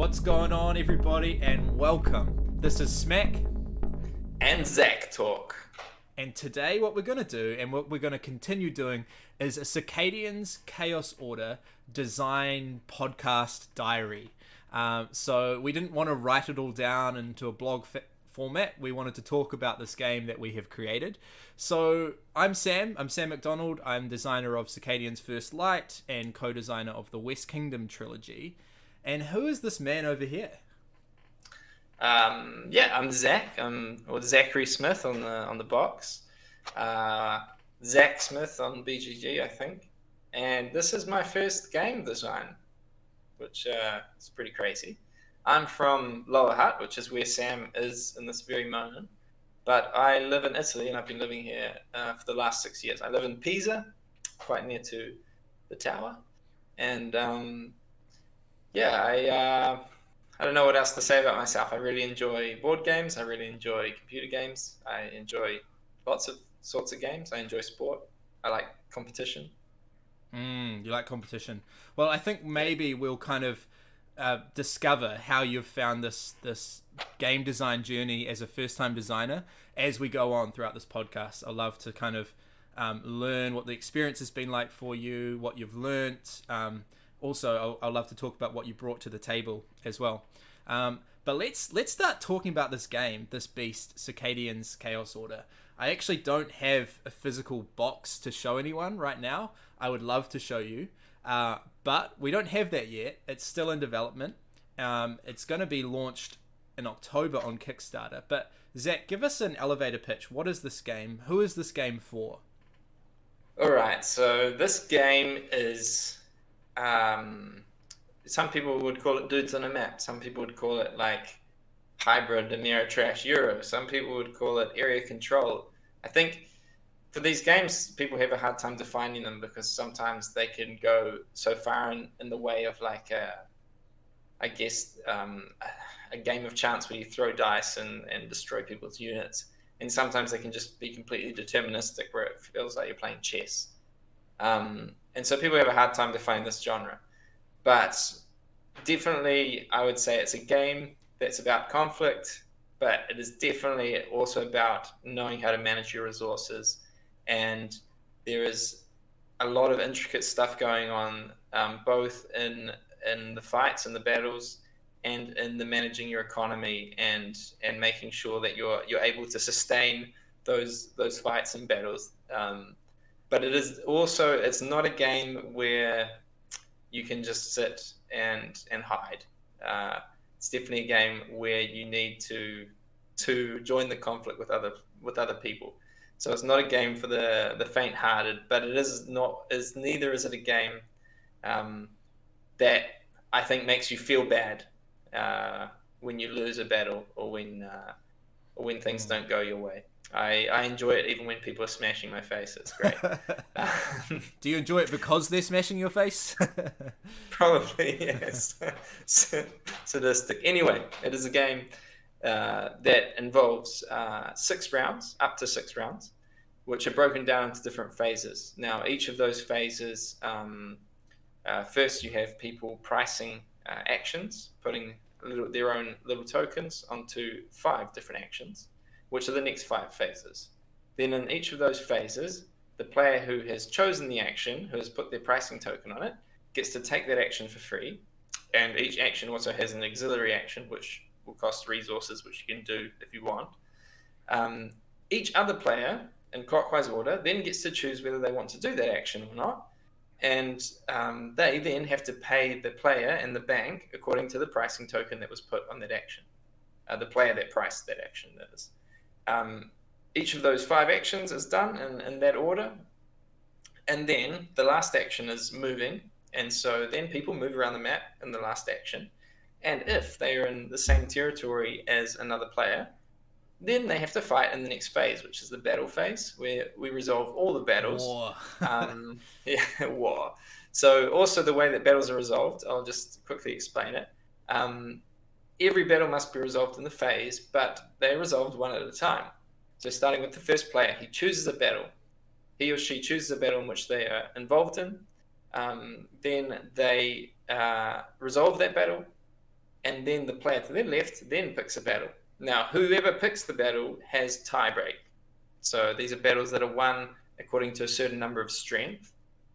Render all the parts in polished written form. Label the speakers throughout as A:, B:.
A: What's going on, everybody, and welcome. This is Smac
B: and Zach talk.
A: And today what we're going to do, and what we're going to continue doing, is a Circadians Chaos Order design podcast diary. So we didn't want to write it all down into a blog format. We wanted to talk about this game that we have created. So I'm Sam McDonald. I'm designer of Circadians First Light and co-designer of the West Kingdom trilogy. And who is this man over here?
B: I'm Zach. Or Zachary Smith on the box. Zach Smith on BGG, I think. And this is my first game design, which is pretty crazy. I'm from Lower Hutt, which is where Sam is in this very moment. But I live in Italy, and I've been living here for the last 6 years. I live in Pisa, quite near to the tower. And I don't know what else to say about myself. I really enjoy board games. I really enjoy computer games. I enjoy lots of sorts of games. I enjoy sport. I like competition.
A: You like competition. Well, I think maybe we'll kind of discover how you've found this game design journey as a first-time designer as we go on throughout this podcast. I love to kind of learn what the experience has been like for you, what you've learnt. Also, I'd love to talk about what you brought to the table as well. But let's start talking about this game, this beast, Circadians Chaos Order. I actually don't have a physical box to show anyone right now. I would love to show you, but we don't have that yet. It's still in development. It's going to be launched in October on Kickstarter. But Zach, give us an elevator pitch. What is this game? Who is this game for?
B: All right, so this game is... some people would call it Dudes on a Map. Some people would call it like Hybrid Ameritrash Euro. Some people would call it Area Control. I think for these games, people have a hard time defining them because sometimes they can go so far in the way of like a game of chance where you throw dice and destroy people's units. And sometimes they can just be completely deterministic where it feels like you're playing chess. And so people have a hard time defining this genre. But definitely, I would say it's a game that's about conflict, but it is definitely also about knowing how to manage your resources. And there is a lot of intricate stuff going on, both in the fights and the battles, and in the managing your economy and making sure that you're able to sustain those fights and battles. But it is also, it's not a game where you can just sit and hide. It's definitely a game where you need to join the conflict with other people. So it's not a game for the faint-hearted, but it is neither is it a game that I think makes you feel bad when you lose a battle or when things don't go your way. I enjoy it even when people are smashing my face. It's great.
A: Do you enjoy it because they're smashing your face?
B: Probably, yes. Sadistic. Anyway, it is a game that involves 6 rounds, up to 6 rounds, which are broken down into different phases. Now, each of those phases, first you have people pricing actions, putting their own little tokens onto 5 different actions, which are the next 5 phases. Then in each of those phases, the player who has chosen the action, who has put their pricing token on it, gets to take that action for free. And each action also has an auxiliary action, which will cost resources, which you can do if you want. Each other player, in clockwise order, then gets to choose whether they want to do that action or not. And they then have to pay the player and the bank according to the pricing token that was put on that action. The player that priced that action, that is. Each of those 5 actions is done in that order. And then the last action is moving. And so then people move around the map in the last action. And if they are in the same territory as another player, then they have to fight in the next phase, which is the battle phase, where we resolve all the battles.
A: War.
B: War. So also the way that battles are resolved, I'll just quickly explain it. Every battle must be resolved in the phase, but they're resolved one at a time. So starting with the first player, he chooses a battle. He or she chooses a battle in which they are involved in. Then they resolve that battle. and then the player to their left then picks a battle. Now, whoever picks the battle has tiebreak. So these are battles that are won according to a certain number of strength.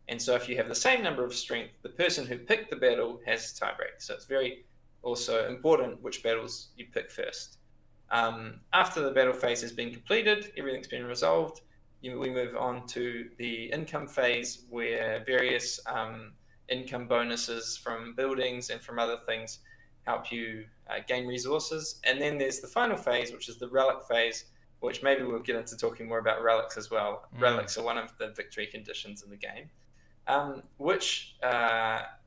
B: And so if you have the same number of strength, the person who picked the battle has tiebreak. So it's very also important which battles you pick first. After the battle phase has been completed, everything's been resolved, we move on to the income phase, where various income bonuses from buildings and from other things help you gain resources. And then there's the final phase, which is the relic phase, which maybe we'll get into talking more about relics as well. Relics are one of the victory conditions in the game, which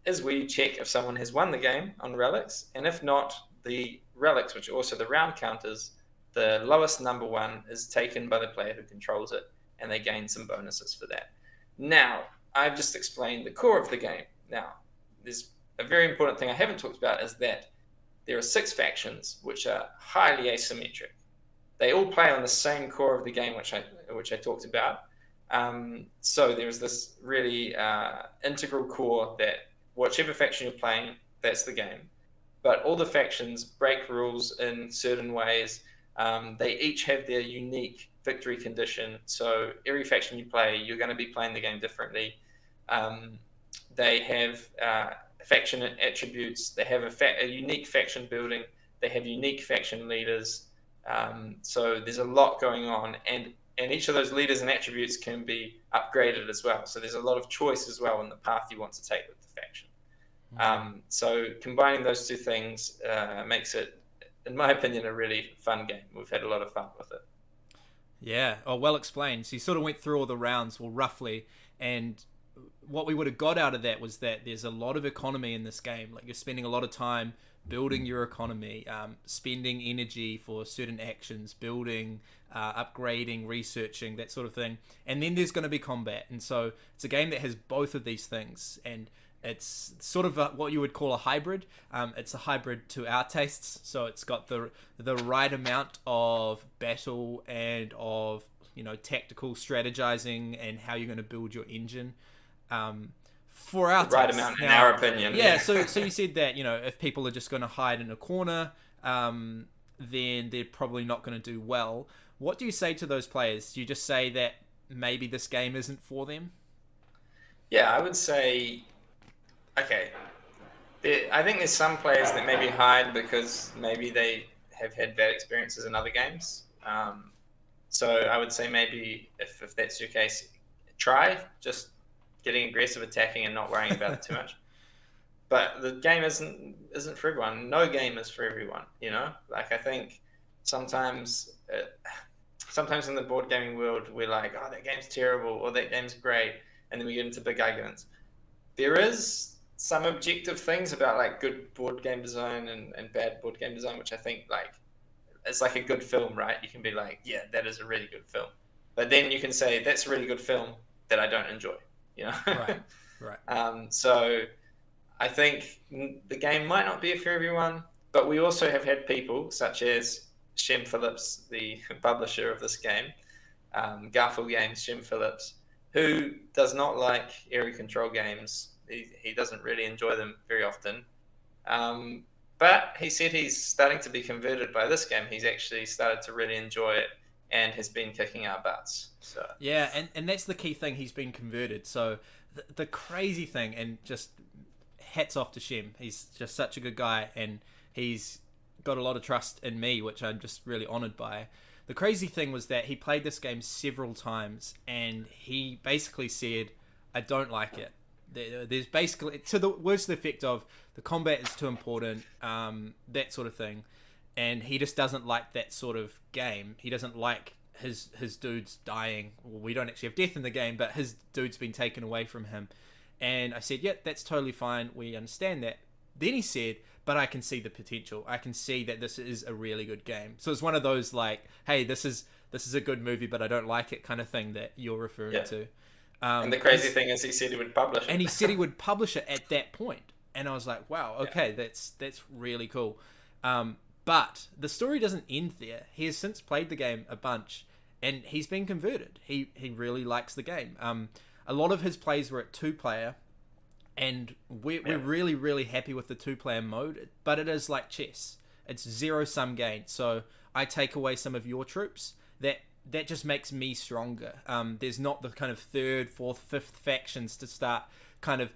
B: is where you check if someone has won the game on relics, and if not, the relics, which are also the round counters, the lowest number one is taken by the player who controls it, and they gain some bonuses for that. Now, I've just explained the core of the game. Now, there's a very important thing I haven't talked about, is that there are 6 factions which are highly asymmetric. They all play on the same core of the game, which I talked about. So there's this really integral core that whichever faction you're playing, that's the game. But all the factions break rules in certain ways. They each have their unique victory condition. So every faction you play, you're going to be playing the game differently. They have faction attributes. They have a unique faction building. They have unique faction leaders. So there's a lot going on, and each of those leaders and attributes can be upgraded as well. So there's a lot of choice as well in the path you want to take with the faction. So combining those two things makes it, in my opinion, a really fun game. We've had a lot of fun with it.
A: Yeah, well explained. So you sort of went through all the rounds, well, roughly, and what we would have got out of that was that there's a lot of economy in this game. Like, you're spending a lot of time building your economy, spending energy for certain actions, building, upgrading, researching, that sort of thing. And then there's going to be combat. And so it's a game that has both of these things. And it's sort of what you would call a hybrid. It's a hybrid to our tastes. So it's got the right amount of battle and of, tactical strategizing and how you're going to build your engine. For our
B: right amount, in our opinion.
A: Yeah, so you said that, if people are just going to hide in a corner, then they're probably not going to do well. What do you say to those players? Do you just say that maybe this game isn't for them?
B: Yeah, I would say, okay, I think there's some players that maybe hide because maybe they have had bad experiences in other games. So I would say maybe if that's your case, try just getting aggressive, attacking, and not worrying about it too much. But the game isn't for everyone. No game is for everyone. Like, I think sometimes in the board gaming world, we're like, oh, that game's terrible, or that game's great, and then we get into big arguments. There is some objective things about like good board game design and bad board game design, which I think, like, it's like a good film, right? You can be like, yeah, that is a really good film, but then you can say that's a really good film that I don't enjoy.
A: Right.
B: So I think the game might not be for everyone, but we also have had people such as Shem Phillips, the publisher of this game, Garfield Games, Shem Phillips, who does not like area control games. He doesn't really enjoy them very often. But he said he's starting to be converted by this game. He's actually started to really enjoy it and has been kicking our butts. So
A: yeah, and that's the key thing. He's been converted. So the crazy thing, and just hats off to Shem. He's just such a good guy, and he's got a lot of trust in me, which I'm just really honored by. The crazy thing was that he played this game several times, and he basically said, I don't like it. There's basically, to the words to the effect of, the combat is too important, that sort of thing. And he just doesn't like that sort of game. He doesn't like his dudes dying. Well, we don't actually have death in the game, but his dude's been taken away from him. And I said, yeah, that's totally fine. We understand that. Then he said, but I can see the potential. I can see that this is a really good game. So it's one of those like, hey, this is a good movie, but I don't like it kind of thing that you're referring to.
B: And the crazy thing is, he said he would publish it.
A: And he said he would publish it at that point. And I was like, wow, okay, that's really cool. But the story doesn't end there. He has since played the game a bunch, and he's been converted. He really likes the game. A lot of his plays were at 2-player, and we're really, really happy with the 2-player mode, but it is like chess. It's zero-sum game. So I take away some of your troops, that just makes me stronger. There's not the kind of third, fourth, fifth factions to start kind of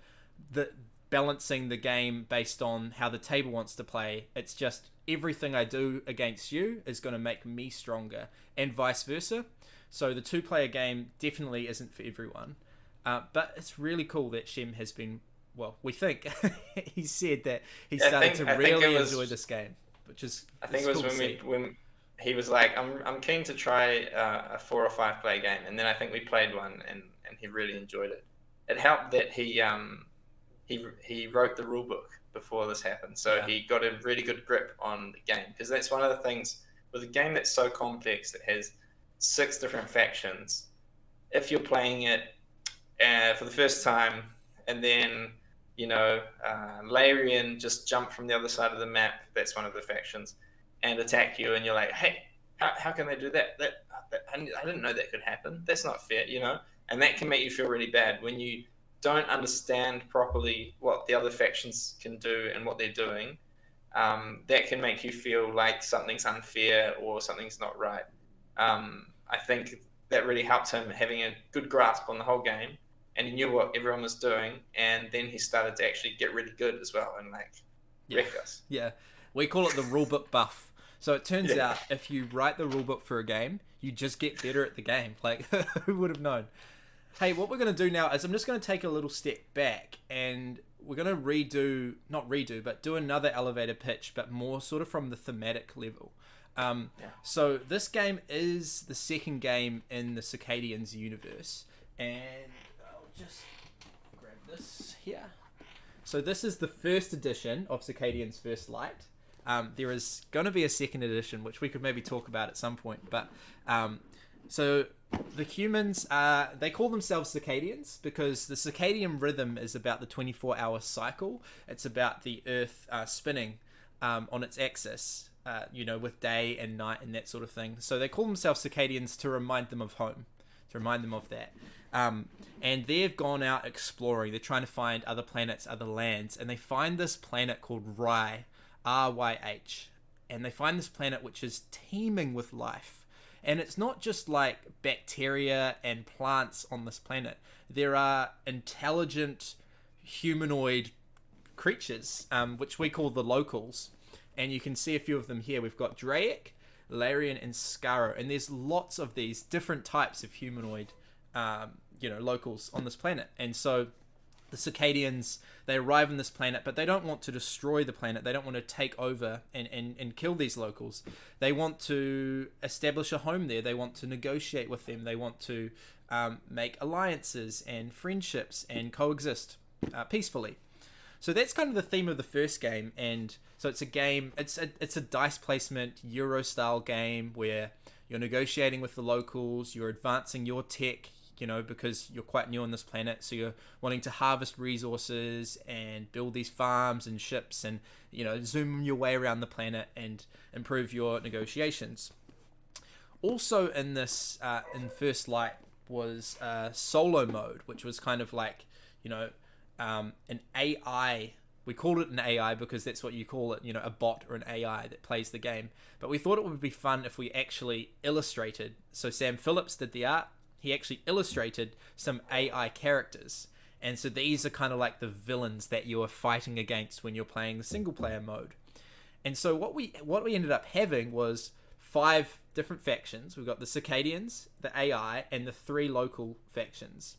A: balancing the game based on how the table wants to play. It's just everything I do against you is going to make me stronger, and vice versa. So the 2-player game definitely isn't for everyone. But it's really cool that Shem has been, well, we think, he said that he started to really enjoy this game, which is
B: I think it was when he was like, I'm keen to try a 4 or 5 player game, and then I think we played one, and he really enjoyed it. It helped that he wrote the rule book before this happened, so he got a really good grip on the game, because that's one of the things with a game that's so complex that has 6 different factions. If you're playing it for the first time, and then Larian just jump from the other side of the map, that's one of the factions, and attack you, and you're like, hey, how can they do that? I didn't know that could happen. That's not fair, and that can make you feel really bad when you don't understand properly what the other factions can do and what they're doing. That can make you feel like something's unfair or something's not right. I think that really helped him having a good grasp on the whole game, and he knew what everyone was doing, and then he started to actually get really good as well and wreck us.
A: Yeah, we call it the rulebook buff. So it turns out if you write the rulebook for a game, you just get better at the game. Like, who would have known? Hey, what we're going to do now is I'm just going to take a little step back, and we're going to do another elevator pitch, but more sort of from the thematic level. So this game is the second game in the Circadians universe, and I'll just grab this here. So this is the first edition of Circadians First Light. There is going to be a second edition, which we could maybe talk about at some point, but so the humans, they call themselves Circadians because the circadian rhythm is about the 24-hour cycle. It's about the Earth spinning on its axis, with day and night and that sort of thing. So they call themselves Circadians to remind them of home, to remind them of that. And they've gone out exploring. They're trying to find other planets, other lands, and they find this planet called Rye, RYH. And they find this planet which is teeming with life. And it's not just like bacteria and plants on this planet. There are intelligent humanoid creatures, which we call the locals. And you can see a few of them here. We've got Draic, Larian, and Scaro. And there's lots of these different types of humanoid, locals on this planet. And so the Circadians, they arrive on this planet, but they don't want to destroy the planet. They don't want to take over and kill these locals. They want to establish a home there. They want to negotiate with them. They want to make alliances and friendships and coexist peacefully. So that's kind of the theme of the first game. And so it's a game, it's a dice placement Euro style game where you're negotiating with the locals, you're advancing your tech, because you're quite new on this planet, so you're wanting to harvest resources and build these farms and ships and, zoom your way around the planet and improve your negotiations. Also in this, in First Light was solo mode, which was kind of like, an AI. We called it an AI because that's what you call it, a bot or an AI that plays the game. But we thought it would be fun if we actually illustrated. So Sam Phillips did the art. He actually illustrated some AI characters. And so these are kind of like the villains that you are fighting against when you're playing the single player mode. And so what we ended up having was 5 different factions. We've got the Circadians, the AI, and the 3 local factions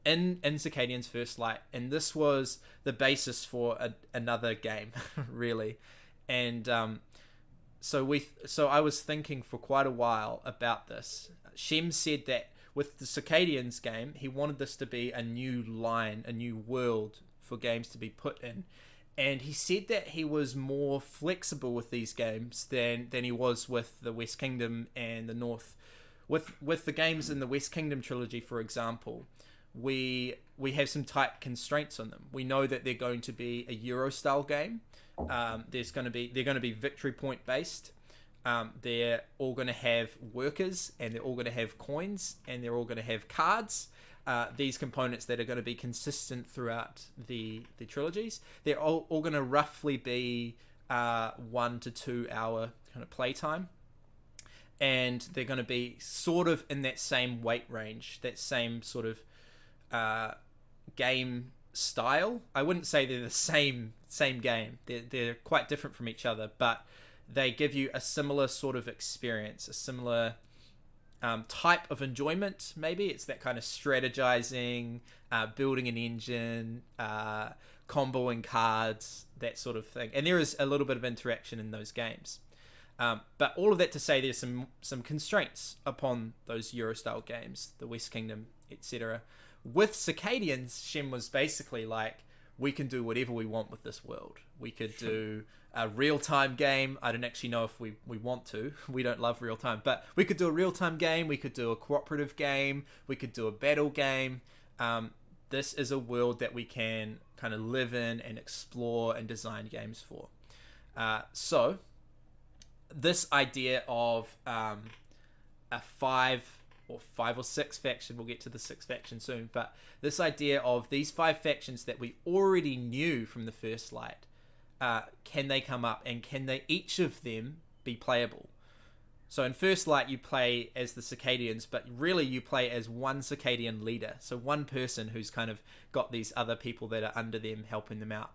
A: in Circadians First Light. And this was the basis for another game, really. And so I was thinking for quite a while about this. Shem said that with the Circadians game, he wanted this to be a new line, a new world for games to be put in. And he said that he was more flexible with these games than he was with the West Kingdom and the North. With the games in the West Kingdom trilogy, for example, we have some tight constraints on them. We know that they're going to be a Euro style game. They're going to be victory point based. They're all going to have workers, and they're all going to have coins, and they're all going to have cards. these components that are going to be consistent throughout the trilogies. They're all going to roughly be 1 to 2 hour kind of playtime, and they're going to be sort of in that same weight range, that same sort of game style. I wouldn't say they're the same game. They're quite different from each other, but they give you a similar sort of experience, a similar type of enjoyment. Maybe it's that kind of strategizing, building an engine, comboing cards, that sort of thing. And there is a little bit of interaction in those games. But all of that to say, there's some constraints upon those Euro-style games, the West Kingdom, etc. With Circadians, Shem was basically like, we can do whatever we want with this world. We could do a real-time game. I don't actually know if we want to. We don't love real-time. But we could do a real-time game. We could do a cooperative game. We could do a battle game. This is a world that we can kind of live in and explore and design games for. So this idea of a 5 or 6 faction, we'll get to the 6th faction soon, but this idea of these 5 factions that we already knew from the First Light, can they come up, and can they each of them be playable? So in First Light you play as the Circadians, but really you play as one Circadian leader, so one person who's kind of got these other people that are under them helping them out.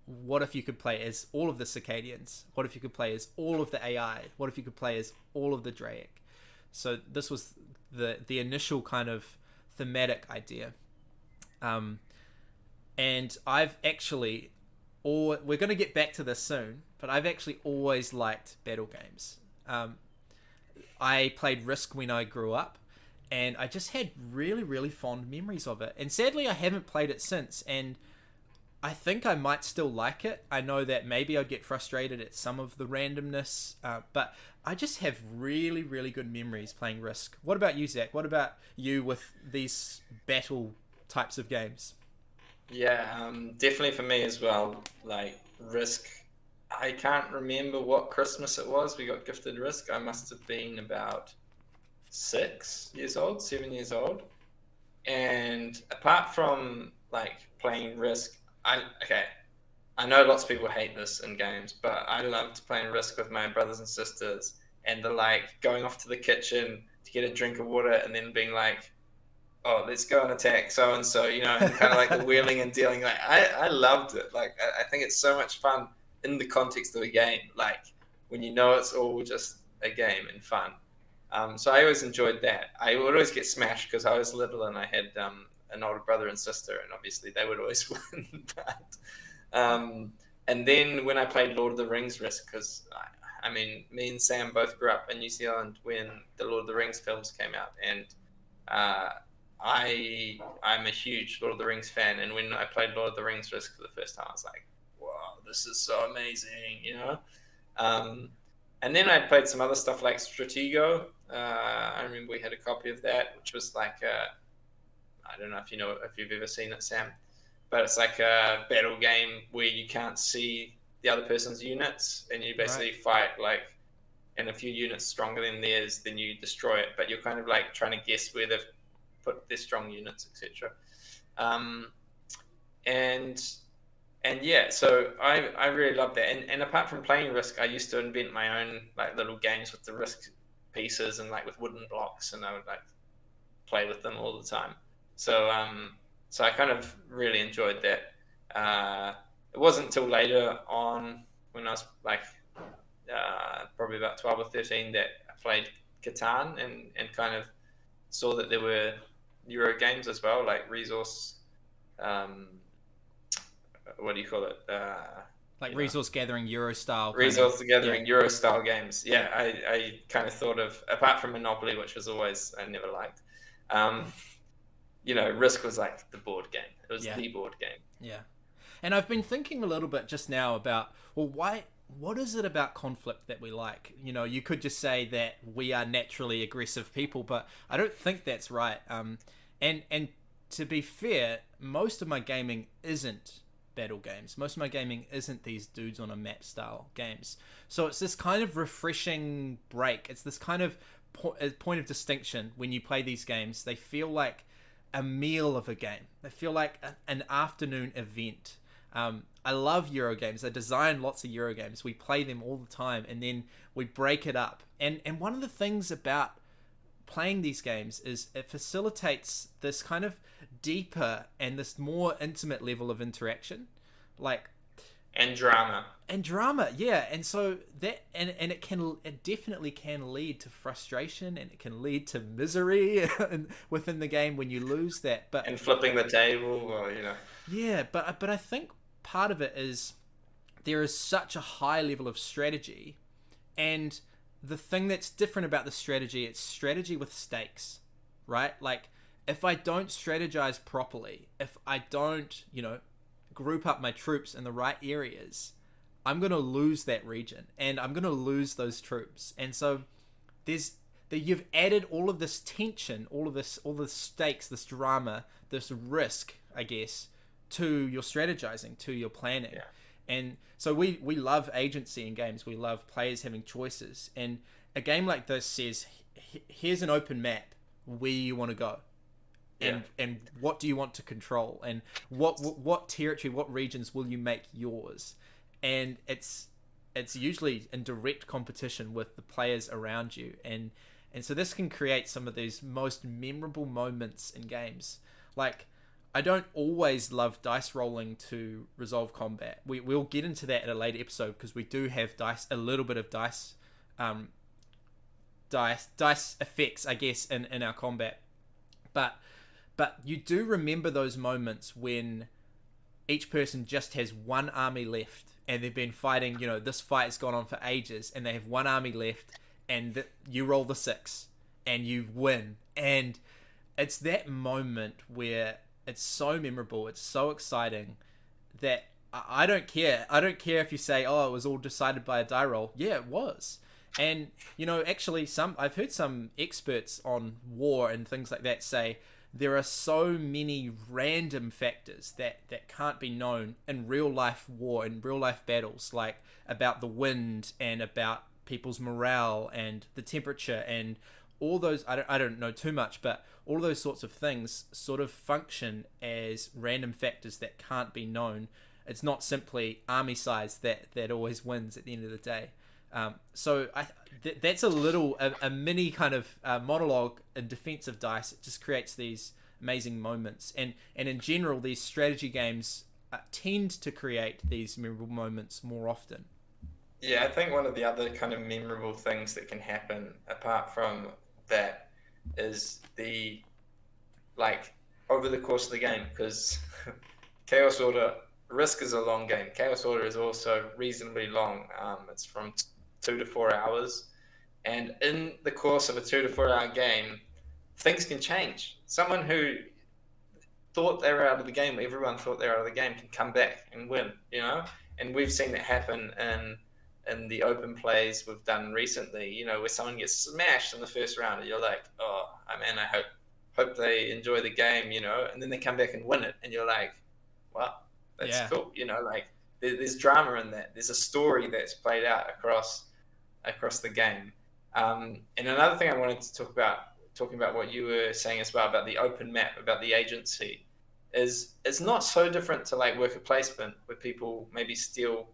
A: What if you could play as all of the Circadians? What if you could play as all of the AI? What if you could play as all of the Draic? So this was the initial kind of thematic idea. And I've actually, we're going to get back to this soon, but I've actually always liked battle games. I played Risk when I grew up, and I just had really, really fond memories of it. And sadly, I haven't played it since, and I think I might still like it. I know that maybe I'd get frustrated at some of the randomness, but I just have really, really good memories playing Risk. What about you, Zach? What about you with these battle types of games?
B: Yeah, definitely for me as well. Like Risk, I can't remember what Christmas it was. We got gifted Risk. I must have been about 6 years old, 7 years old. And apart from like playing Risk, I know lots of people hate this in games, but I loved playing Risk with my brothers and sisters, and the like going off to the kitchen to get a drink of water and then being like, oh, let's go and attack so and so, and kind of like the wheeling and dealing. Like I loved it. Like I think it's so much fun in the context of a game, like when it's all just a game and fun. So I always enjoyed that. I would always get smashed because I was little and I had an older brother and sister, and obviously they would always win. But and then when I played Lord of the Rings Risk, because I mean, me and Sam both grew up in New Zealand when the Lord of the Rings films came out, and I'm a huge Lord of the Rings fan. And when I played Lord of the Rings Risk for the first time, I was like, wow, this is so amazing, And then I played some other stuff like Stratego. I remember we had a copy of that, which was like I don't know if you've ever seen it, Sam, but it's like a battle game where you can't see the other person's units, and you basically fight like, and if your unit's stronger than theirs, then you destroy it. But you're kind of like trying to guess where they've put their strong units, etc. And yeah, so I really love that. And apart from playing Risk, I used to invent my own like little games with the Risk pieces and like with wooden blocks, and I would like play with them all the time. So so I kind of really enjoyed that. It wasn't until later on, when I was like probably about 12 or 13, that I played Catan and kind of saw that there were Euro games as well, like resource. What do you call it?
A: Like resource gathering Euro style.
B: Resource gathering Euro style games. Yeah, I kind of thought of, apart from Monopoly, which was always I never liked. Risk was like the board game. It was the board game.
A: Yeah. And I've been thinking a little bit just now about, what is it about conflict that we like? You could just say that we are naturally aggressive people, but I don't think that's right. And to be fair, most of my gaming isn't battle games. Most of my gaming isn't these dudes on a map style games. So it's this kind of refreshing break. It's this kind of point of distinction when you play these games. They feel like a meal of a game. They feel like an afternoon event. I love Euro games. I design lots of Euro games. We play them all the time, and then we break it up. And one of the things about playing these games is it facilitates this kind of deeper and this more intimate level of interaction, like
B: And drama.
A: yeah. And so that and it definitely can lead to frustration, and it can lead to misery within the game when you lose that. But
B: And flipping the table, or
A: yeah, but I think part of it is there is such a high level of strategy, and the thing that's different about the strategy, it's strategy with stakes, right? Like, if I don't strategize properly, if I don't, group up my troops in the right areas, I'm going to lose that region, and I'm going to lose those troops. And so you've added all of this tension, all the stakes, this drama, this risk, I guess, to your strategizing, to your planning.
B: Yeah.
A: And so we love agency in games. We love players having choices. And a game like this says, here's an open map where you want to go. And what do you want to control? And what territory, what regions will you make yours? And it's usually in direct competition with the players around you. And so this can create some of these most memorable moments in games. Like, I don't always love dice rolling to resolve combat. We'll get into that at a later episode, because we do have a little bit of dice effects, I guess, in our combat. But you do remember those moments when each person just has one army left, and they've been fighting, this fight has gone on for ages, and they have one army left, and you roll the 6 and you win. And it's that moment where it's so memorable, it's so exciting, that I don't care. I don't care if you say, oh, it was all decided by a die roll. Yeah, it was. And, actually I've heard some experts on war and things like that say there are so many random factors that can't be known in real life war, in real life battles, like about the wind and about people's morale and the temperature and all those. I don't know too much, but all those sorts of things sort of function as random factors that can't be known. It's not simply army size that always wins at the end of the day. So that's a mini kind of monologue in defense of dice. It just creates these amazing moments, and in general, these strategy games tend to create these memorable moments more often.
B: Yeah, I think one of the other kind of memorable things that can happen apart from that is over the course of the game, because Chaos Order, Risk is a long game. Chaos Order is also reasonably long. It's from 2 to 4 hours, and in the course of a 2 to 4 hour game, things can change. Someone who thought they were out of the game, everyone thought they were out of the game, can come back and win, and we've seen that happen in the open plays we've done recently, where someone gets smashed in the first round and you're like, oh man, I hope they enjoy the game, and then they come back and win it, and you're like, wow, that's cool, there's drama in that. There's a story that's played out across the game. And another thing I wanted to talk about, talking about what you were saying as well about the open map, about the agency, is it's not so different to like worker placement, where people maybe steal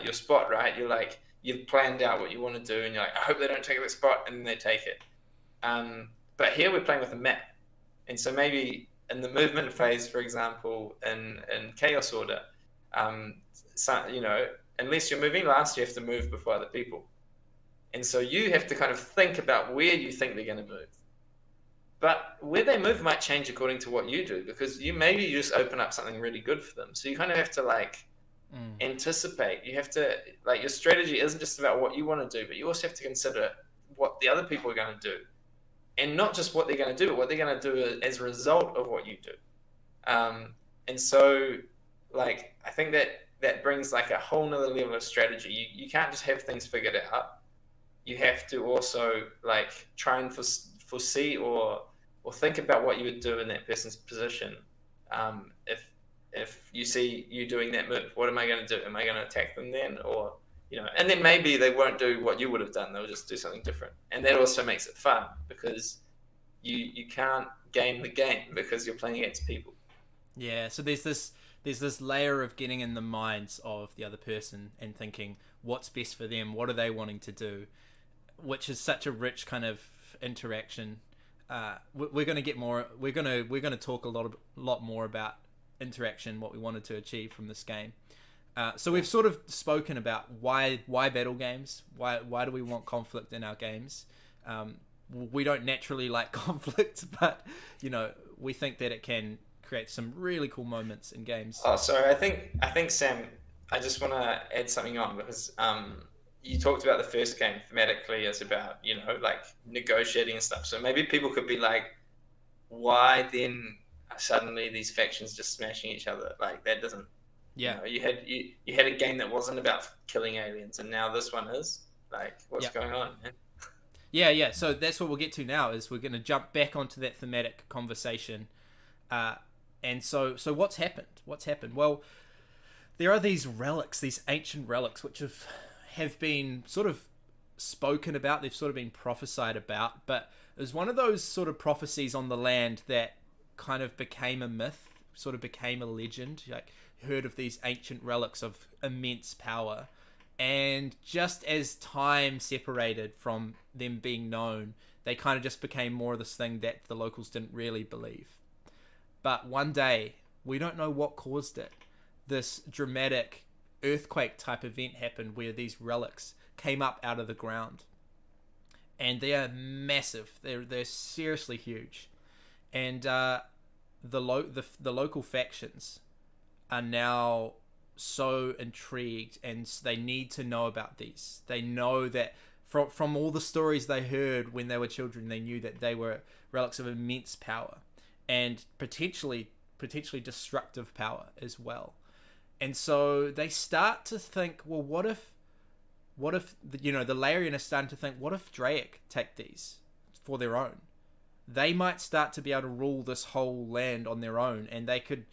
B: your spot, right? You've planned out what you want to do, and you're like, I hope they don't take that spot, and then they take it. But here we're playing with a map, and so maybe in the movement phase, for example, in Chaos Order, unless you're moving last, you have to move before other people. And so you have to kind of think about where you think they're going to move. But where they move might change according to what you do, because you just open up something really good for them. So you kind of have to anticipate. You have to, your strategy isn't just about what you want to do, but you also have to consider what the other people are going to do. And not just what they're going to do, but what they're going to do as a result of what you do. And so, I think that brings a whole nother level of strategy. You can't just have things figured out. You have to also try and foresee or think about what you would do in that person's position. If you see you doing that move, what am I going to do? Am I going to attack them then? Or, and then maybe they won't do what you would have done. They'll just do something different. And that also makes it fun, because you can't game the game because you're playing against people.
A: Yeah, so there's this layer of getting in the minds of the other person and thinking what's best for them, what are they wanting to do, which is such a rich kind of interaction. We're going to get more. We're going to talk a lot more about interaction, what we wanted to achieve from this game. So we've sort of spoken about why battle games, why do we want conflict in our games. We don't naturally like conflict, but we think that it can create some really cool moments in games.
B: Oh, sorry. I think Sam, I just want to add something on because you talked about the first game thematically as about like negotiating and stuff. So maybe people could be like, why then are suddenly these factions just smashing each other? Like that doesn't.
A: Yeah.
B: You had a game that wasn't about killing aliens, and now this one is. Like, what's going on, man?
A: Yeah. So that's what we'll get to now. Is we're going to jump back onto that thematic conversation. And so what's happened? Well, there are these relics, these ancient relics, which have been sort of spoken about. They've sort of been prophesied about, but it was one of those sort of prophecies on the land that kind of became a myth, sort of became a legend. Like, heard of these ancient relics of immense power, and just as time separated from them being known, they kind of just became more of this thing that the locals didn't really believe. But one day, we don't know what caused it, this dramatic earthquake type event happened where these relics came up out of the ground, and they are massive. They're seriously huge, and the local factions are now so intrigued, and they need to know about these. They know that from all the stories they heard when they were children, they knew that they were relics of immense power and potentially destructive power as well. And so they start to think, well, what if the Larian is starting to think, what if Draic take these for their own? They might start to be able to rule this whole land on their own, and they could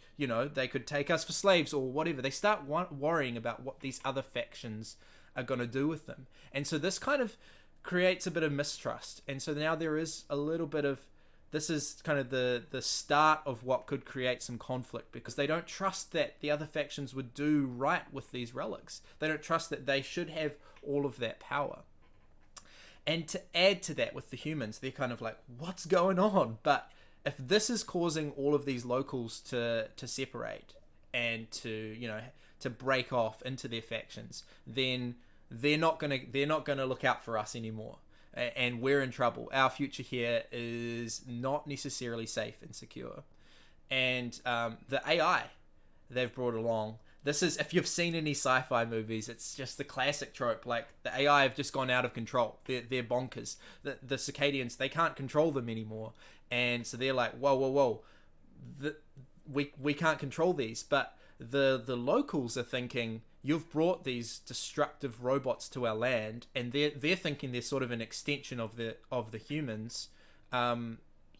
A: take us for slaves or whatever. They start worrying about what these other factions are going to do with them. And so this kind of creates a bit of mistrust. And so now there is a little bit of, this is kind of the start of what could create some conflict, because they don't trust that the other factions would do right with these relics. They don't trust that they should have all of that power. And to add to that with the humans, they're kind of like, what's going on? But if this is causing all of these locals to separate and to break off into their factions, then they're not gonna look out for us anymore, and we're in trouble. Our future here is not necessarily safe and secure. And the AI they've brought along, this is, if you've seen any sci-fi movies, it's just the classic trope. Like, the AI have just gone out of control. They're bonkers. The Circadians, they can't control them anymore, and so they're like, whoa, we can't control these. But the locals are thinking, you've brought these destructive robots to our land, and they're thinking they're sort of an extension of the humans.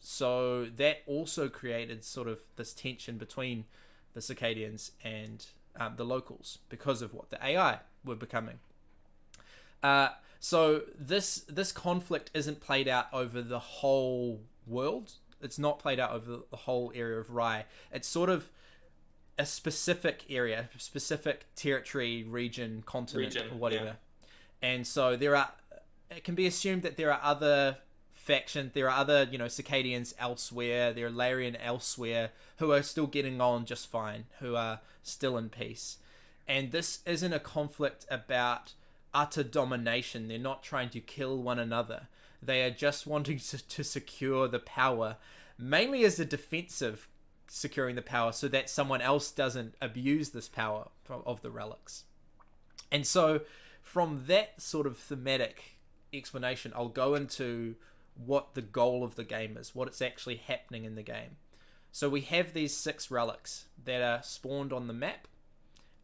A: So that also created sort of this tension between the Circadians and the locals because of what the AI were becoming. So this conflict isn't played out over the whole world. It's not played out over the whole area of Rye. It's sort of a specific area, specific territory, region, continent, or whatever. Yeah. And so it can be assumed that there are other factions, there are other, Circadians elsewhere, there are Larian elsewhere who are still getting on just fine, who are still in peace. And this isn't a conflict about utter domination. They're not trying to kill one another. They are just wanting to secure the power, mainly as a defensive, securing the power so that someone else doesn't abuse this power of the relics. And so from that sort of thematic explanation, I'll go into what the goal of the game is, what it's actually happening in the game. So we have these 6 relics that are spawned on the map,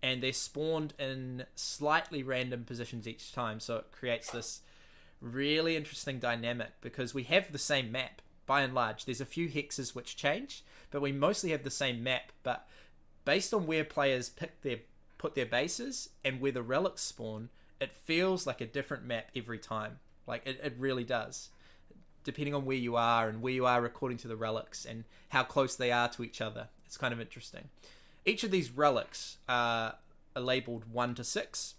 A: and they're spawned in slightly random positions each time. So it creates this really interesting dynamic, because we have the same map by and large. There's a few hexes which change, but we mostly have the same map. But based on where players put their bases and where the relics spawn, it feels like a different map every time. Like, it really does. depending on where you are and where you are according to the relics and how close they are to each other. It's kind of interesting. Each of these relics are labeled 1 to 6,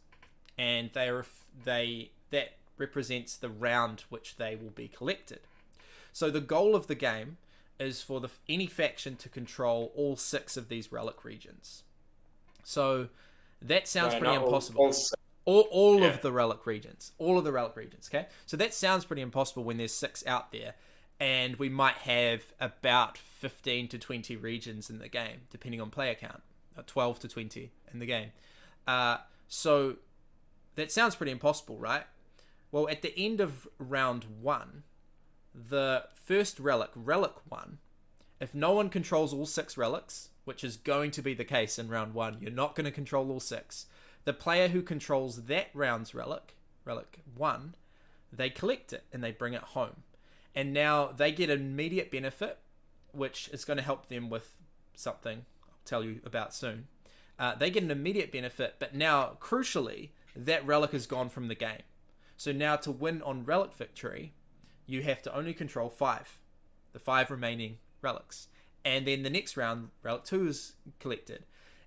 A: and that represents the round which they will be collected. So the goal of the game is for any faction to control all 6 of these relic regions. So that sounds pretty impossible. All of the relic regions. All of the relic regions, okay? So that sounds pretty impossible when there's 6 out there, and we might have about 15 to 20 regions in the game, depending on player count. 12 to 20 in the game. So that sounds pretty impossible, right? Well, at the end of round 1, the first relic 1, if no one controls all 6 relics, which is going to be the case in round 1, you're not going to control all 6. The player who controls that round's relic 1, they collect it and they bring it home. And now they get an immediate benefit, which is going to help them with something I'll tell you about soon. They get an immediate benefit, but now, crucially, that relic is gone from the game. So now to win on relic victory, you have to only control 5, the 5 remaining relics. And then the next round, relic 2 is collected.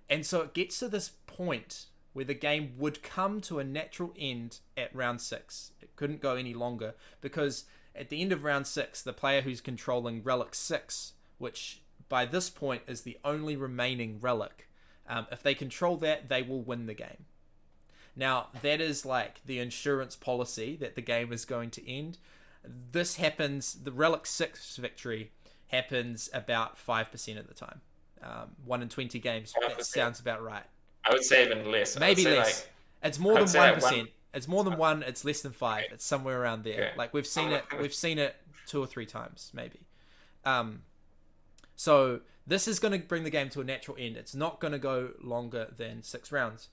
A: And so it gets to this point where the game would come to a natural end at round 6. It couldn't go any longer, because at the end of round 6, the player who's controlling relic 6, which by this point is the only remaining relic, if they control that, they will win the game. Now, that is like the insurance policy that the game is going to end. This happens, the relic 6 victory happens about 5% of the time. 1 in 20 games, 5%. That sounds about right.
B: I would say even less.
A: Maybe less. Like, it's more than 1%. It's more than 1. It's less than 5. It's somewhere around there. Okay. Like we've seen it 2 or 3 times, maybe. So this is going to bring the game to a natural end. It's not going to go longer than 6 rounds,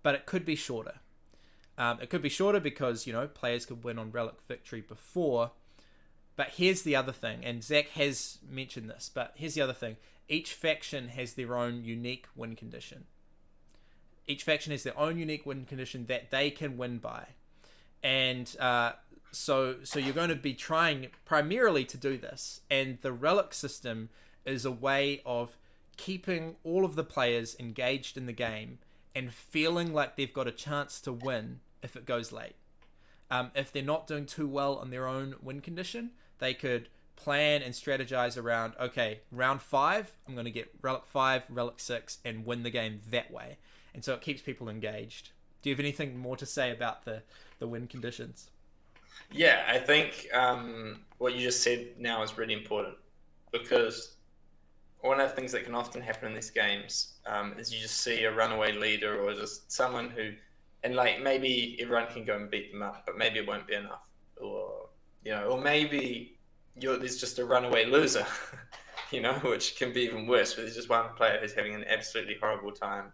A: but it could be shorter. It could be shorter because, players could win on relic victory before. But here's the other thing, and Zach has mentioned this, but here's the other thing. Each faction has their own unique win condition. Each faction has their own unique win condition that they can win by. And so you're going to be trying primarily to do this. And the relic system is a way of keeping all of the players engaged in the game and feeling like they've got a chance to win if it goes late. If they're not doing too well on their own win condition, they could plan and strategize around, okay, round 5, I'm going to get relic 5, relic 6, and win the game that way. And so it keeps people engaged. Do you have anything more to say about the win conditions?
B: Yeah, I think what you just said now is really important, because one of the things that can often happen in these games is you just see a runaway leader or just someone who, and like maybe everyone can go and beat them up, but maybe it won't be enough, or maybe there's just a runaway loser, which can be even worse. But there's just one player who's having an absolutely horrible time.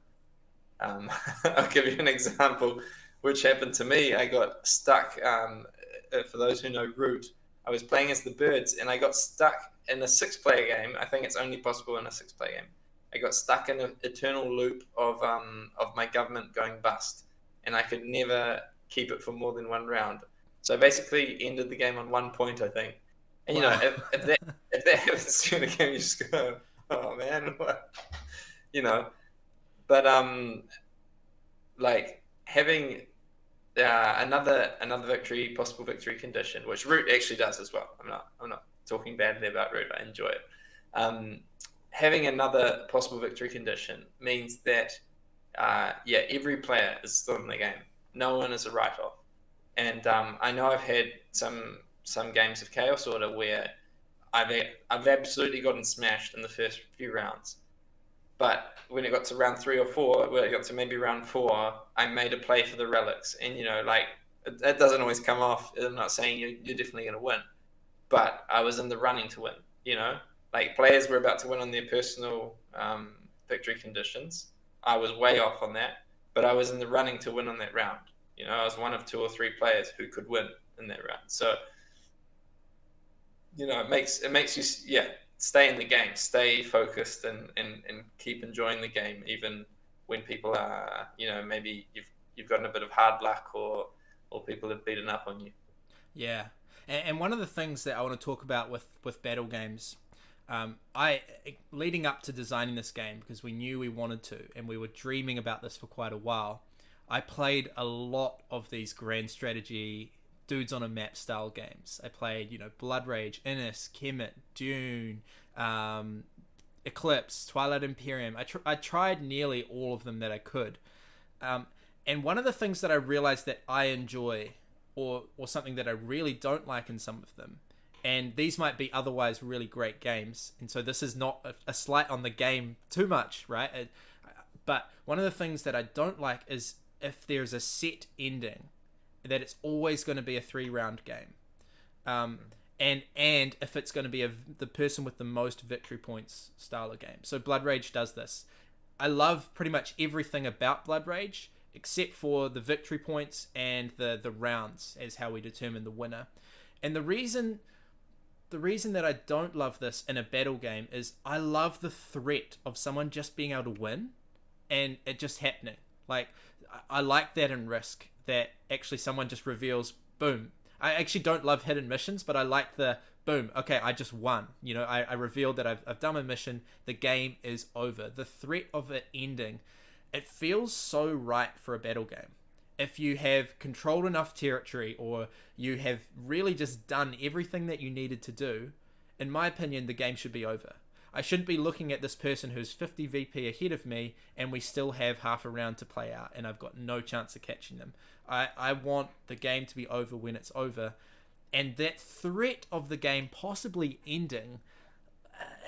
B: I'll give you an example, which happened to me. I got stuck. For those who know Root, I was playing as the Birds, and I got stuck in a 6-player game. I think it's only possible in a 6-player game. I got stuck in an eternal loop of my government going bust, and I could never keep it for more than 1 round. So I basically ended the game on 1 point, I think. And
A: wow.
B: if that happens to you in a game, you just go, oh man, what? But like having another victory, possible victory condition, which Root actually does as well. I'm not talking badly about Root. I enjoy it. Having another possible victory condition means that every player is still in the game. No one is a write-off. And I know I've had some games of Chaos Order where I've absolutely gotten smashed in the first few rounds. But when it got to round 3 or 4, when it got to maybe round 4, I made a play for the relics. And, that doesn't always come off. I'm not saying you're definitely going to win. But I was in the running to win, Like, players were about to win on their personal victory conditions. I was way off on that. But I was in the running to win on that round. I was one of 2 or 3 players who could win in that round. So, it makes you, stay in the game, stay focused, and keep enjoying the game, even when people are, maybe you've gotten a bit of hard luck or people have beaten up on you.
A: Yeah. And one of the things that I want to talk about with battle games, I leading up to designing this game, because we knew we wanted to, and we were dreaming about this for quite a while. I played a lot of these grand strategy dudes on a map style games. I played, Blood Rage, Innis, Kemet, Dune, Eclipse, Twilight Imperium. I tried nearly all of them that I could. And one of the things that I realized that I enjoy, or something that I really don't like in some of them, and these might be otherwise really great games, and so this is not a slight on the game too much, right? But one of the things that I don't like is if there's a set ending, that it's always going to be a 3-round game. And if it's going to be the person with the most victory points style of game. So Blood Rage does this. I love pretty much everything about Blood Rage, except for the victory points and the rounds as how we determine the winner. And the reason that I don't love this in a battle game is I love the threat of someone just being able to win and it just happening. Like, I like that in Risk, that actually someone just reveals, boom. I actually don't love hidden missions, but I like the boom, okay, I just won. I revealed that I've done my mission, the game is over. The threat of it ending, it feels so right for a battle game. If you have controlled enough territory, or you have really just done everything that you needed to do, in my opinion, the game should be over. I shouldn't be looking at this person who's 50 VP ahead of me, and we still have half a round to play out, and I've got no chance of catching them. I want the game to be over when it's over. And that threat of the game possibly ending,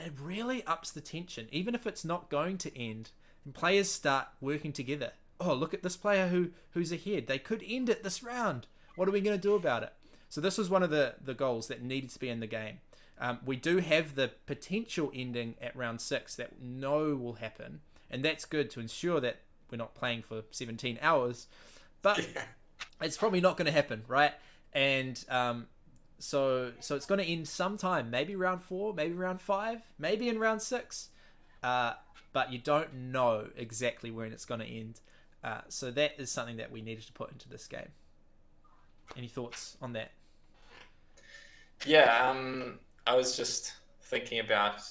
A: it really ups the tension. Even if it's not going to end, and players start working together. Oh, look at this player who's ahead. They could end it this round. What are we going to do about it? So this was one of the goals that needed to be in the game. We do have the potential ending at round 6 that will happen. And that's good to ensure that we're not playing for 17 hours. But it's probably not going to happen, right? And so it's going to end sometime. Maybe round 4, maybe round 5, maybe in round 6. But you don't know exactly when it's going to end. So that is something that we needed to put into this game. Any thoughts on that?
B: Yeah, I was just thinking about,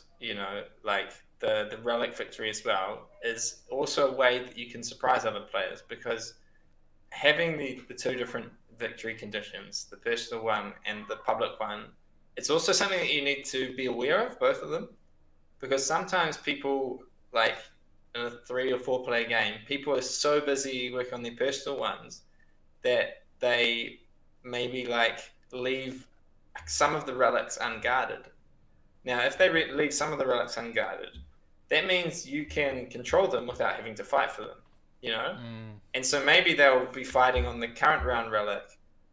B: like the relic victory as well is also a way that you can surprise other players, because having the two different victory conditions, the personal one and the public one, it's also something that you need to be aware of, both of them, because sometimes people, like in a 3 or 4 player game, people are so busy working on their personal ones that they maybe leave some of the relics unguarded. Now, if they leave some of the relics unguarded, that means you can control them without having to fight for them, And so maybe they'll be fighting on the current round relic,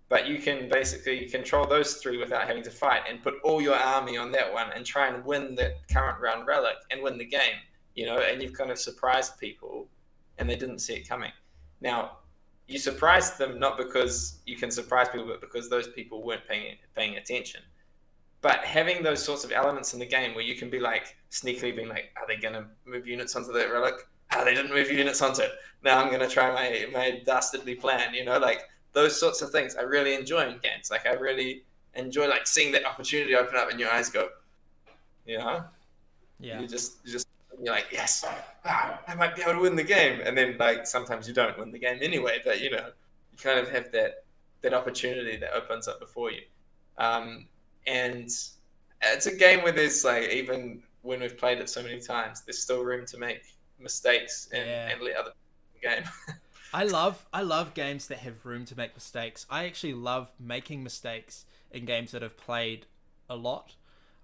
B: but you can basically control those 3 without having to fight and put all your army on that one and try and win the current round relic and win the game, and you've kind of surprised people and they didn't see it coming. Now, you surprised them not because you can surprise people, but because those people weren't paying attention. But having those sorts of elements in the game where you can be sneakily being are they going to move units onto that relic? They didn't move units onto it. Now I'm going to try my dastardly plan, those sorts of things I really enjoy in games. I really enjoy seeing that opportunity open up and your eyes go, Yeah. You're just you're like, yes, I might be able to win the game. And then sometimes you don't win the game anyway, but you kind of have that opportunity that opens up before you. And it's a game where there's even when we've played it so many times, there's still room to make mistakes and let other people game.
A: I love games that have room to make mistakes. I actually love making mistakes in games that I've played a lot.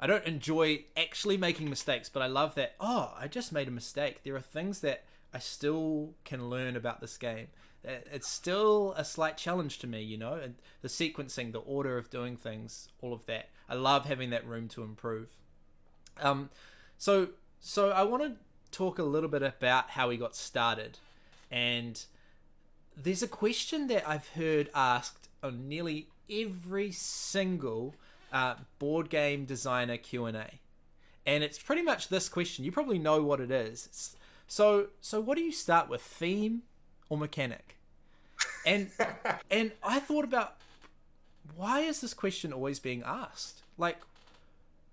A: I don't enjoy actually making mistakes, but I love that, I just made a mistake. There are things that I still can learn about this game. It's still a slight challenge to me, and the sequencing, the order of doing things, all of that. I love having that room to improve. So I want to talk a little bit about how we got started. And there's a question that I've heard asked on nearly every single board game designer Q&A. And it's pretty much this question. You probably know what it is. So what do you start with, theme or mechanic? And I thought about why is this question always being asked? Like,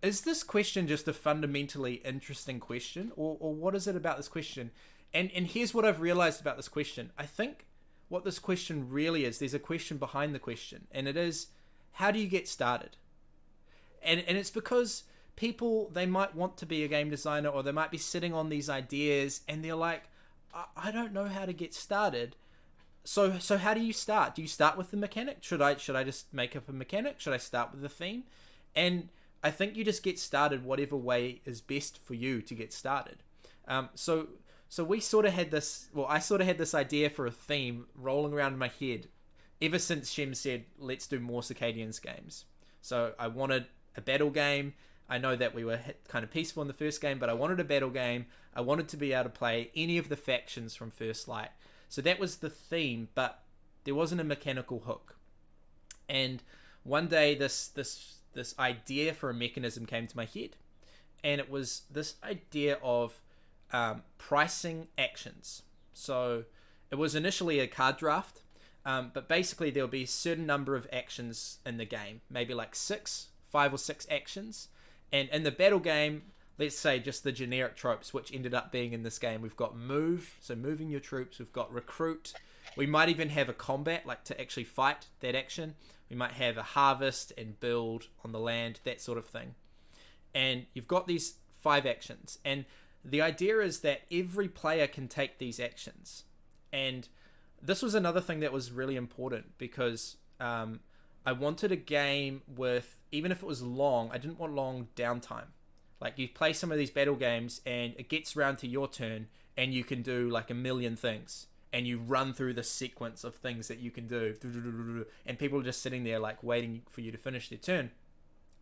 A: is this question just a fundamentally interesting question, or what is it about this question? And here's what I've realized about this question. I think what this question really is, there's a question behind the question, and it is, how do you get started? And it's because people, they might want to be a game designer, or they might be sitting on these ideas, and they're like, I don't know how to get started. So how do you start? Do you start with the mechanic? Should I just make up a mechanic? Should I start with the theme? And I think you just get started whatever way is best for you to get started. So we sort of had this, well, I sort of had this idea for a theme rolling around in my head ever since Shem said, let's do more Circadians games. So I wanted a battle game. I know that we were kind of peaceful in the first game, but I wanted a battle game. I wanted to be able to play any of the factions from First Light. So that was the theme, but there wasn't a mechanical hook. And one day this idea for a mechanism came to my head, and it was this idea of pricing actions. So it was initially a card draft, but basically there'll be a certain number of actions in the game, maybe like 5 or 6 actions. And in the battle game, let's say just the generic tropes, which ended up being in this game. We've got move, so moving your troops. We've got recruit. We might even have a combat, like to actually fight that action. We might have a harvest and build on the land, that sort of thing. And you've got these 5 actions. And the idea is that every player can take these actions. And this was another thing that was really important, because I wanted a game with, even if it was long, I didn't want long downtime. Like, you play some of these battle games and it gets around to your turn and you can do like a million things, and you run through the sequence of things that you can do, and people are just sitting there like waiting for you to finish their turn.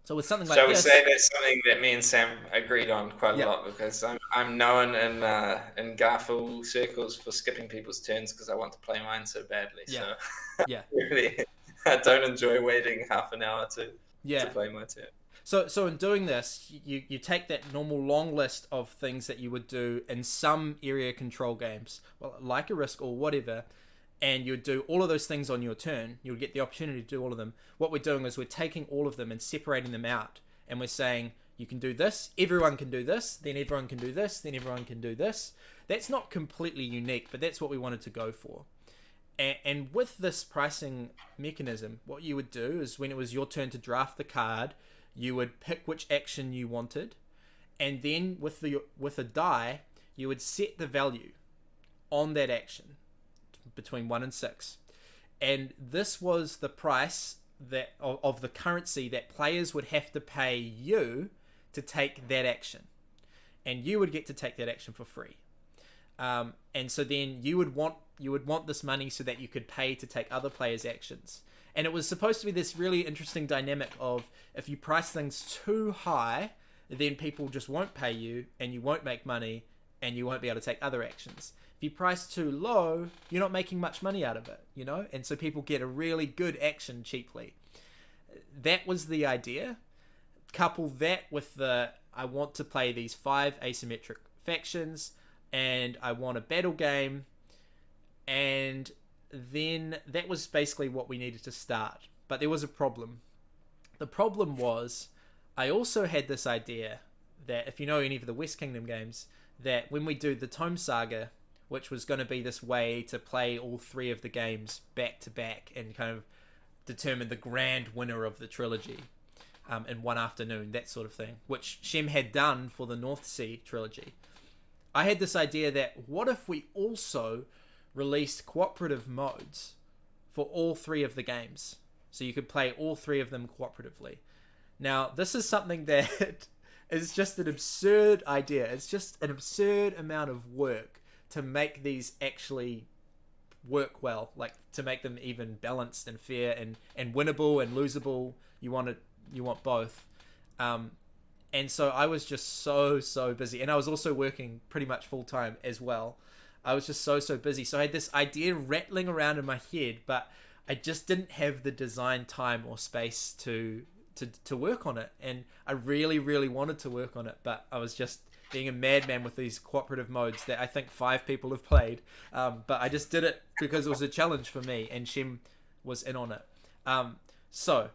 A: So with something like
B: Shall we
A: this,
B: say that's something that me and Sam agreed on quite a lot, because I'm known in Garfield circles for skipping people's turns because I want to play mine so badly.
A: Yeah.
B: So
A: Yeah.
B: really, I don't enjoy waiting half an hour to play my turn.
A: So in doing this, you take that normal long list of things that you would do in some area control games, well, like a Risk or whatever, and you'd do all of those things on your turn. You'll get the opportunity to do all of them. What we're doing is we're taking all of them and separating them out, and we're saying, you can do this, everyone can do this, then everyone can do this, then everyone can do this. That's not completely unique, but that's what we wanted to go for. And with this pricing mechanism, what you would do is, when it was your turn to draft the card, you would pick which action you wanted, and then with a die, you would set the value on that action between 1 and 6. And this was the price that of the currency that players would have to pay you to take that action. And you would get to take that action for free. And so then you would want this money so that you could pay to take other players' actions. And it was supposed to be this really interesting dynamic of, if you price things too high, then people just won't pay you, and you won't make money, and you won't be able to take other actions. If you price too low, you're not making much money out of it, you know? And so people get a really good action cheaply. That was the idea. Couple that with I want to play these 5 asymmetric factions, and I want a battle game, and then that was basically what we needed to start. But there was a problem. The problem was, I also had this idea that, if you know any of the West Kingdom games, that when we do the Tome Saga, which was going to be this way to play all 3 of the games back to back and kind of determine the grand winner of the trilogy in one afternoon, that sort of thing, which Shem had done for the North Sea trilogy. I had this idea that, what if we also released cooperative modes for all 3 of the games, so you could play all 3 of them cooperatively. Now, this is something that is just an absurd idea. It's just an absurd amount of work to make these actually work well, like to make them even balanced and fair and winnable and losable. You want both. And so I was just so busy, and I was also working pretty much full time as well. I was just so busy. So I had this idea rattling around in my head, but I just didn't have the design time or space to work on it. And I really wanted to work on it, but I was just being a madman with these cooperative modes that I think 5 people have played. But I just did it because it was a challenge for me, and Shem was in on it. So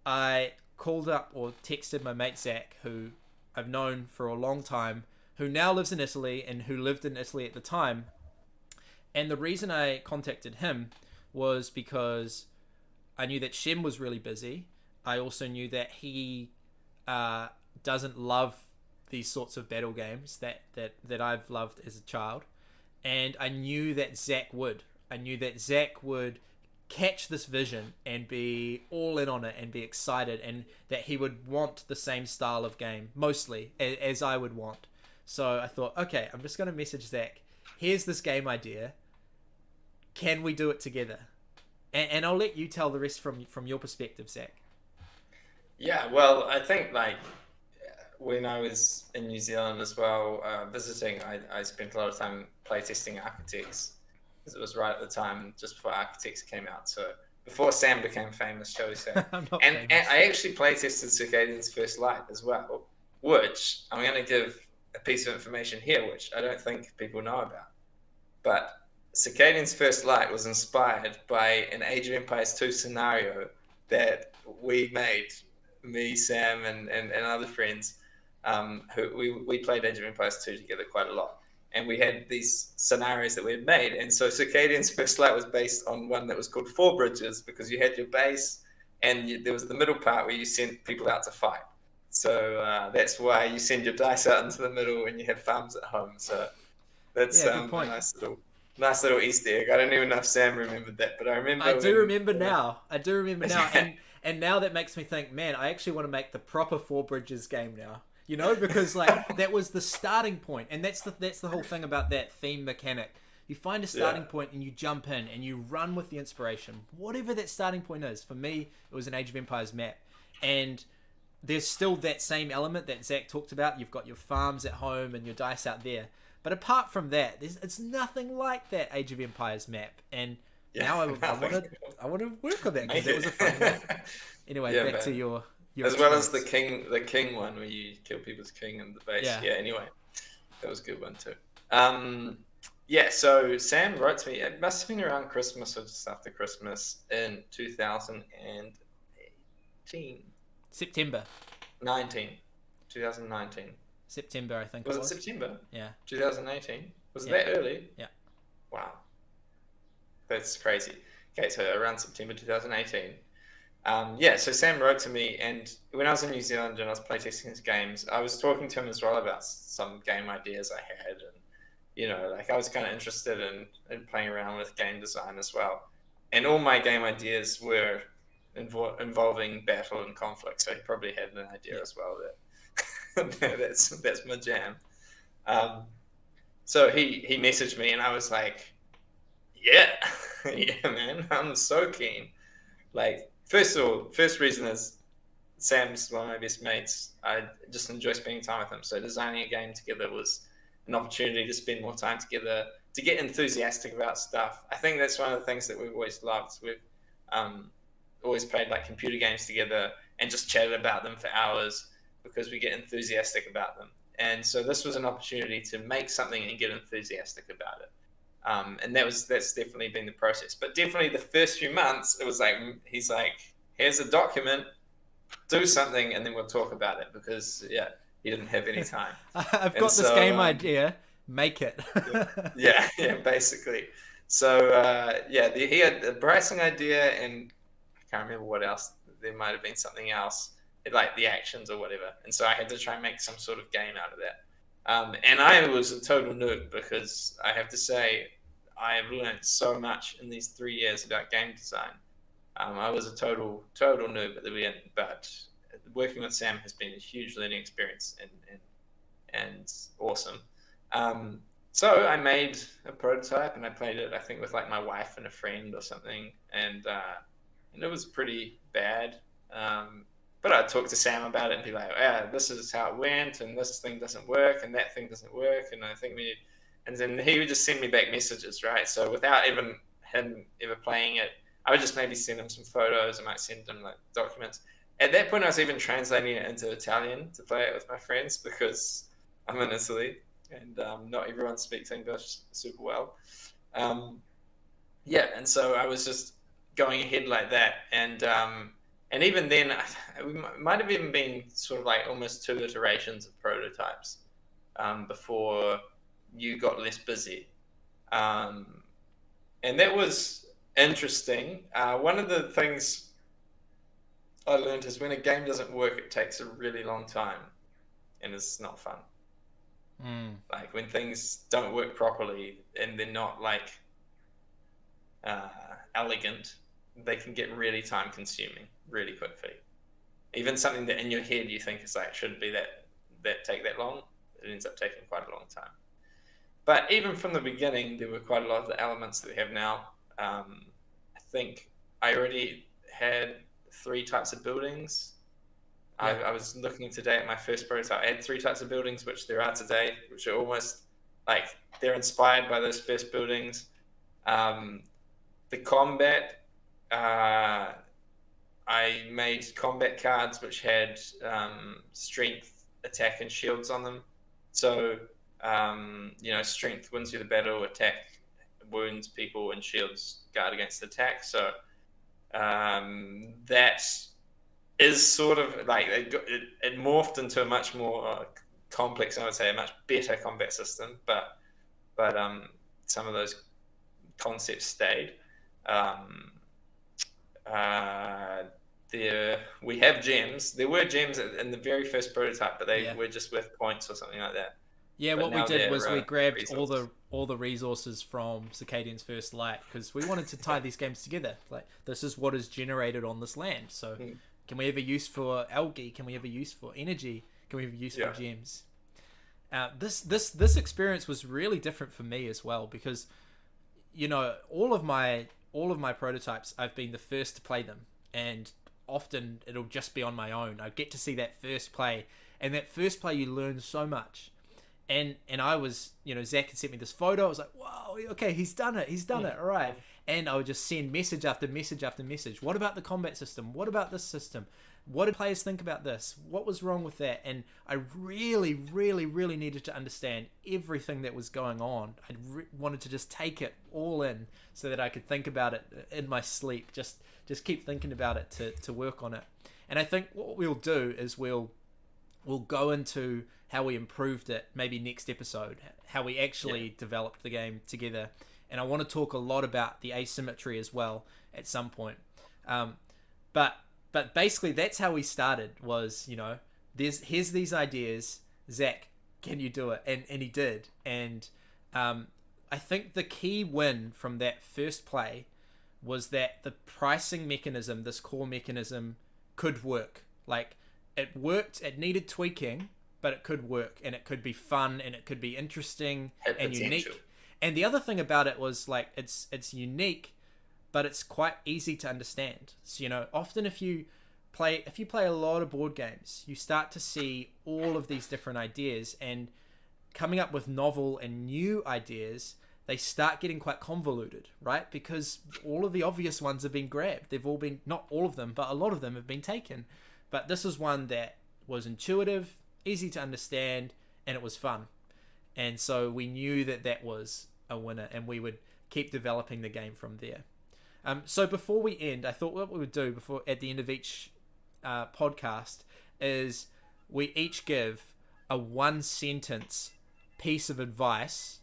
A: I called up or texted my mate Zach, who I've known for a long time, who now lives in Italy and who lived in Italy at the time. And the reason I contacted him was because I knew that Shem was really busy. I also knew that he doesn't love these sorts of battle games that I've loved as a child. And I knew that Zach would. I knew that Zach would catch this vision and be all in on it and be excited, and that he would want the same style of game, mostly, as I would want. So I thought, okay, I'm just going to message Zach. Here's this game idea. Can we do it together? And I'll let you tell the rest from your perspective, Zach.
B: Yeah, well, I think like when I was in New Zealand as well, visiting, I spent a lot of time playtesting Architects, because it was right at the time, just before Architects came out. So before Sam became famous, shall we say.
A: I'm not
B: and
A: famous.
B: I actually playtested Circadians First Light as well, which I'm going to give a piece of information here, which I don't think people know about. But Circadians First Light was inspired by an Age of Empires 2 scenario that we made, me, Sam, and other friends, who we played Age of Empires 2 together quite a lot. And we had these scenarios that we had made. And so Circadians First Light was based on one that was called Four Bridges, because you had your base and there was the middle part where you sent people out to fight. So that's why you send your dice out into the middle and you have farms at home. So that's
A: Yeah, good point.
B: a nice little Easter egg. I don't even know if Sam remembered that, but I remember.
A: I do remember now. And now that makes me think, man, I actually want to make the proper Four Bridges game now. You know, because like that was the starting point, and that's the whole thing about that theme mechanic. You find a starting point and you jump in and you run with the inspiration, whatever that starting point is. For me, it was an Age of Empires map, and there's still that same element that Zach talked about. You've got your farms at home and your dice out there, but apart from that, it's nothing like that Age of Empires map. And now I want to work on that, because it was a fun map. Anyway, back to your
B: as well as the king one where you kill people's king in the base. Yeah. Anyway, that was a good one too. So Sam wrote to me. It must have been around Christmas or just after Christmas in 2018.
A: September.
B: 2019.
A: September, I think.
B: Was it September?
A: Yeah.
B: 2018. Was it that early?
A: Yeah.
B: Wow. That's crazy. Okay, so around September 2018. So Sam wrote to me, and when I was in New Zealand and I was playtesting his games, I was talking to him as well about some game ideas I had, and I was kind of interested in playing around with game design as well. And all my game ideas were involving battle and conflict, so he probably had an idea as well that that's my jam. So he messaged me, and I was like, yeah, yeah, man, I'm so keen. Like, first reason is Sam's one of my best mates. I just enjoy spending time with him. So designing a game together was an opportunity to spend more time together, to get enthusiastic about stuff. I think that's one of the things that we've always loved. We've always played like computer games together and just chatted about them for hours because we get enthusiastic about them. And so this was an opportunity to make something and get enthusiastic about it. And that's definitely been the process. But definitely the first few months, it was like, he's like, here's a document, do something, and then we'll talk about it, because he didn't have any time.
A: I've got this game idea, make it.
B: yeah, basically. So he had the pricing idea, and I can't remember what else. There might have been something else, like the actions or whatever. And so I had to try and make some sort of game out of that. And I was a total nerd, because I have to say I have learned so much in these 3 years about game design. I was a total noob at the beginning, but working with Sam has been a huge learning experience and awesome. So I made a prototype and I played it, I think, with like my wife and a friend or something, and it was pretty bad. But I'd talk to Sam about it and be like, this is how it went, and this thing doesn't work, and that thing doesn't work, and I think and then he would just send me back messages, right? So without even him ever playing it, I would just maybe send him some photos. I might send him like documents. At that point, I was even translating it into Italian to play it with my friends, because I'm in Italy and not everyone speaks English super well. And so I was just going ahead like that, and even then, we might have even been sort of like almost 2 iterations of prototypes before you got less busy, and that was interesting. One of the things I learned is when a game doesn't work, it takes a really long time, and it's not fun. Like when things don't work properly and they're not like elegant, they can get really time consuming really quickly. Even something that in your head you think is like shouldn't be that take that long, it ends up taking quite a long time. But even from the beginning, there were quite a lot of the elements that we have now. I think I already had 3 types of buildings. Yeah. I was looking today at my first prototype. I had 3 types of buildings, which there are today, which are almost like they're inspired by those first buildings. The combat, I made combat cards which had strength, attack, and shields on them. So, strength wins you the battle, attack wounds people, and shields guard against attack. So that is sort of like it morphed into a much more complex, I would say, a much better combat system. But some of those concepts stayed. We have gems. There were gems in the very first prototype, but they were just worth points or something like that.
A: Yeah, but what we did was we grabbed resources. all the resources from Circadians First Light because we wanted to tie these games together. Like, this is what is generated on this land. So can we have a use for algae? Can we have a use for energy? Can we have a use for gems? This experience was really different for me as well because, all of my prototypes, I've been the first to play them, and often it'll just be on my own. I get to see that first play, and that first play you learn so much. And I was, Zach had sent me this photo. I was like, whoa, okay, he's done it, all right. And I would just send message after message after message. What about the combat system? What about this system? What did players think about this? What was wrong with that? And I really, really, really needed to understand everything that was going on. I wanted to just take it all in so that I could think about it in my sleep. Just keep thinking about it to work on it. And I think what we'll do is we'll go into how we improved it maybe next episode, how we actually developed the game together. And I want to talk a lot about the asymmetry as well at some point. But basically that's how we started was, here's these ideas. Zach, can you do it? And he did. And I think the key win from that first play was that the pricing mechanism, this core mechanism, could work. Like, it worked, it needed tweaking, but it could work, and it could be fun, and it could be interesting and unique. And the other thing about it was, like, it's unique, but it's quite easy to understand. So, often if you play a lot of board games, you start to see all of these different ideas, and coming up with novel and new ideas, they start getting quite convoluted, right? Because all of the obvious ones have been grabbed. They've all been, not all of them, but a lot of them have been taken. But this is one that was intuitive, easy to understand, and it was fun. And so we knew that was a winner, and we would keep developing the game from there. So before we end, I thought what we would do at the end of each podcast is we each give a 1-sentence piece of advice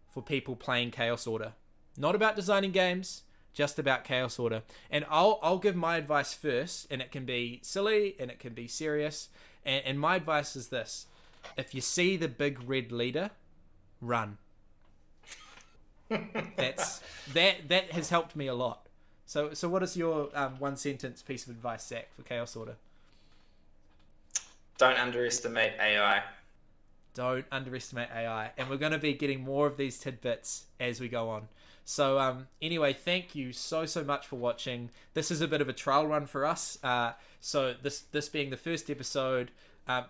A: for people playing Chaos Order. Not about designing games, just about Chaos Order. And I'll give my advice first, and it can be silly and it can be serious. And my advice is this: if you see the big red leader, run. That has helped me a lot. So what is your 1-sentence piece of advice, Zach, for Chaos Order?
B: Don't underestimate AI.
A: Don't underestimate AI. And we're going to be getting more of these tidbits as we go on. So anyway, thank you so much for watching. This is a bit of a trial run for us. So this being the first episode,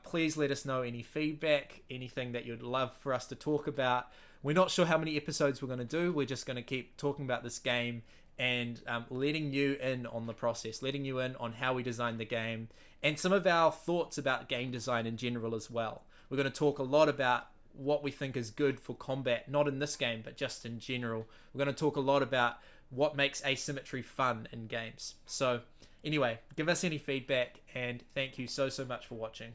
A: please let us know any feedback, anything that you'd love for us to talk about. We're not sure how many episodes we're going to do. We're just going to keep talking about this game and letting you in on the process, letting you in on how we design the game and some of our thoughts about game design in general as well. We're going to talk a lot about what we think is good for combat, not in this game, but just in general. We're going to talk a lot about what makes asymmetry fun in games. So anyway, give us any feedback, and thank you so much for watching.